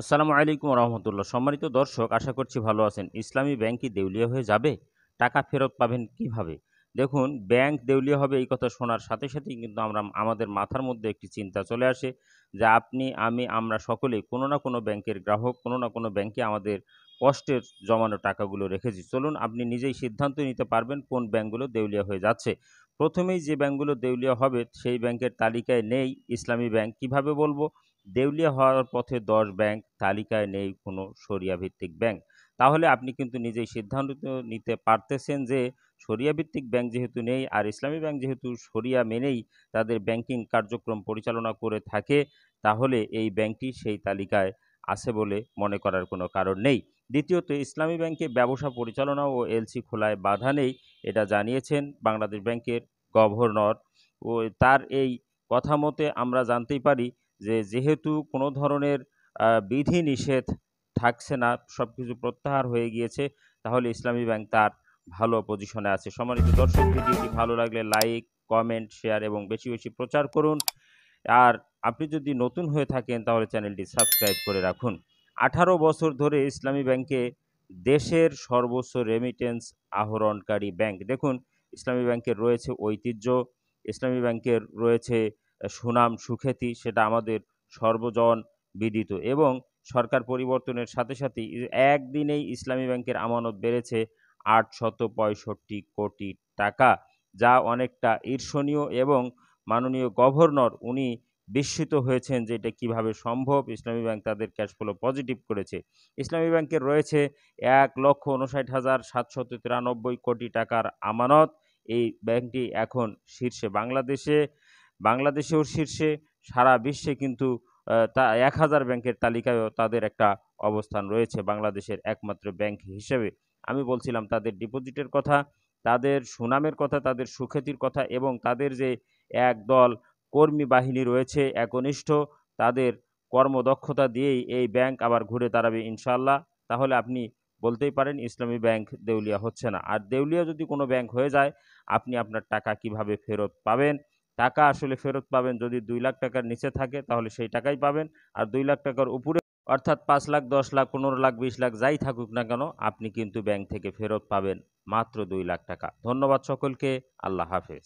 আসসালামু আলাইকুম রহমতুল্লাহ। সম্মানিত দর্শক, আশা করছি ভালো আছেন। ইসলামী ব্যাংক কি দেউলিয়া হয়ে যাবে? টাকা ফেরত পাবেন কিভাবে? দেখুন, ব্যাংক দেউলিয়া হবে এই কথা শোনার সাথে সাথেই কিন্তু আমাদের মাথার মধ্যে একটি চিন্তা চলে আসে যে আপনি, আমি, আমরা সকলেই কোনো না কোনো ব্যাংকের গ্রাহক, কোনো না কোনো ব্যাংকে আমাদের কষ্টের জমানো টাকাগুলো রেখেছি। চলুন, আপনি নিজেই সিদ্ধান্ত নিতে পারবেন কোন ব্যাংকগুলো দেউলিয়া হয়ে যাচ্ছে। প্রথমেই যে ব্যাংকগুলো দেউলিয়া হবে সেই ব্যাংকের তালিকায় নেই ইসলামী ব্যাংক। কিভাবে বলবো? দেউলিয়া হওয়ার পথে ১০ ব্যাংক, তালিকায় নেই কোনো শরিয়া ভিত্তিক ব্যাংক। তাহলে আপনি কিন্তু নিজেই সিদ্ধান্ত নিতে পারতেছেন যে শরিয়া ভিত্তিক ব্যাংক যেহেতু নেই আর ইসলামী ব্যাংক যেহেতু শরিয়া মেনেই তাদের ব্যাংকিং কার্যক্রম পরিচালনা করে থাকে, তাহলে এই ব্যাংকটি সেই তালিকায় আছে বলে মনে করার কোনো কারণ নেই। দ্বিতীয়ত, ইসলামী ব্যাংকে ব্যবসা পরিচালনা ও এলসি খোলায় বাধা নেই, এটা জানিয়েছেন বাংলাদেশ ব্যাংকের গভর্নর। ও তার এই কথা মতে আমরা জানতেই পারি যে যেহেতু কোনো ধরনের বিধিনিষেধ থাকছে না, সবকিছু প্রত্যাহার হয়ে গিয়েছে, তাহলে ইসলামী ব্যাংক তার ভালো পজিশনে আছে। সম্মানিত দর্শক, ভিডিওটি ভালো লাগলে লাইক, কমেন্ট, শেয়ার এবং বেশি বেশি প্রচার করুন। আর আপনি যদি নতুন হয়ে থাকেন তাহলে চ্যানেলটি সাবস্ক্রাইব করে রাখুন। ১৮ বছর ধরে ইসলামী ব্যাংকে দেশের সর্বোচ্চ রেমিটেন্স আহরণকারী ব্যাংক। দেখুন, ইসলামী ব্যাংকের রয়েছে ঐতিহ্য, ইসলামী ব্যাংকের রয়েছে সুনাম সুখ্যাতি, সেটা আমাদের সর্বজন বিদিত। এবং সরকার পরিবর্তনের সাথে সাথেই একদিনেই ইসলামী ব্যাংকের আমানত বেড়েছে ৮৬৫ কোটি টাকা, যা অনেকটা ঈর্ষণীয়। এবং মাননীয় গভর্নর উনি বিস্মিত হয়েছেন যে এটা কিভাবে সম্ভব। ইসলামী ব্যাংক তাদের ক্যাশ ফ্লো পজিটিভ করেছে। ইসলামী ব্যাংকের রয়েছে ১,৫৯,৭৯৩ কোটি টাকার আমানত। এই ব্যাংকটি এখন শীর্ষে, বাংলাদেশেও শীর্ষে, সারা বিশ্বে কিন্তু তা ১,০০০ ব্যাংকের তালিকায়ও তাদের একটা অবস্থান রয়েছে বাংলাদেশের একমাত্র ব্যাংক হিসেবে। আমি বলছিলাম তাদের ডিপোজিটের কথা, তাদের সুনামের কথা, তাদের সুখ্যাতির কথা এবং তাদের যে একদল কর্মী বাহিনী রয়েছে একনিষ্ঠ, তাদের কর্মদক্ষতা দিয়েই এই ব্যাংক আবার ঘুরে দাঁড়াবে ইনশাআল্লাহ। তাহলে আপনি বলতেই পারেন ইসলামী ব্যাংক দেউলিয়া হচ্ছে না। আর দেউলিয়া যদি কোনো ব্যাংক হয়ে যায়, আপনি আপনার টাকা কিভাবে ফেরত পাবেন? টাকা আসলে ফেরত পাবেন যদি ২ লাখ টাকার নিচে থাকে তাহলে সেই টাকাই পাবেন। আর ২ লাখ টাকার উপরে অর্থাৎ ৫ লাখ, ১০ লাখ, ১৫ লাখ, ২০ লাখ যাই থাকুক না কেন, আপনি কিন্তু ব্যাংক থেকে ফেরত পাবেন মাত্র ২ লাখ টাকা। ধন্যবাদ সকলকে। আল্লাহ হাফেজ।